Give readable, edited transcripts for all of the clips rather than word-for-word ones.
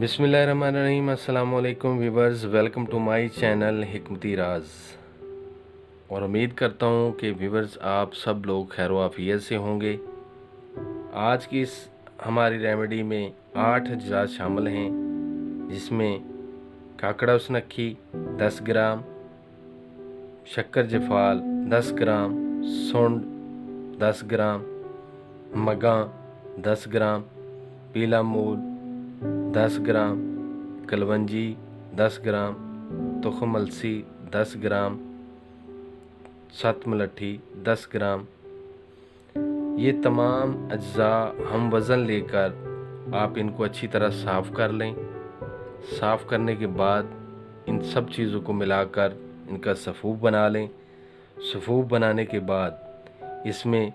बिस्मिल्लाहिर्रहमानिर्रहीम। अस्सलाम वालेकुम viewers, welcome to my channel Hikmati Raj. और उम्मीद करता हूँ कि व्यूवर्स आप सब लोग खैर आफियत से होंगे। आज की इस हमारी रेमेडी में 8 अज्जा शामिल हैं, जिसमें काकड़ा उसनक्खी 10 ग्राम, शक्कर जफाल 10 ग्राम, सुंड 10 ग्राम, मगा 10 ग्राम, पीला मूल 10 ग्राम, कलवंजी 10 ग्राम, तुखम अलसी 10 ग्राम, सत मलट्ठी 10 ग्राम। ये तमाम अज्जा हम वज़न लेकर आप इनको अच्छी तरह साफ़ कर लें। साफ़ करने के बाद इन सब चीज़ों को मिलाकर इनका सफ़ूफ बना लें। सफ़ूफ बनाने के बाद इसमें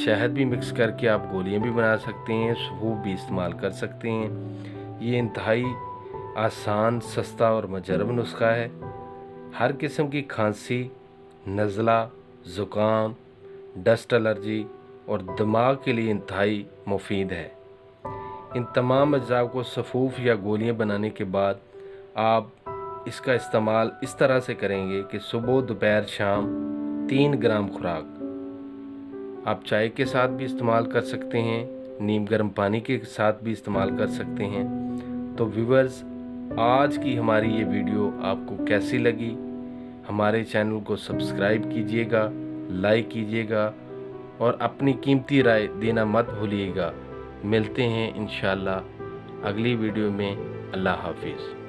शहद भी मिक्स करके आप गोलियां भी बना सकते हैं, सफ़ूफ भी इस्तेमाल कर सकते हैं। ये इंतहाई आसान, सस्ता और मुजरब नुस्खा है। हर किस्म की खांसी, नज़ला, ज़ुकाम, डस्ट एलर्जी और दिमाग के लिए इंतहाई मुफीद है। इन तमाम अज्जा को सफ़ूफ या गोलियां बनाने के बाद आप इसका इस्तेमाल इस तरह से करेंगे कि सुबह, दोपहर, शाम 3 ग्राम खुराक। आप चाय के साथ भी इस्तेमाल कर सकते हैं, नीम गर्म पानी के साथ भी इस्तेमाल कर सकते हैं। तो व्यूवर्स, आज की हमारी ये वीडियो आपको कैसी लगी? हमारे चैनल को सब्सक्राइब कीजिएगा, लाइक कीजिएगा और अपनी कीमती राय देना मत भूलिएगा। मिलते हैं इंशाअल्लाह अगली वीडियो में। अल्लाह हाफिज़।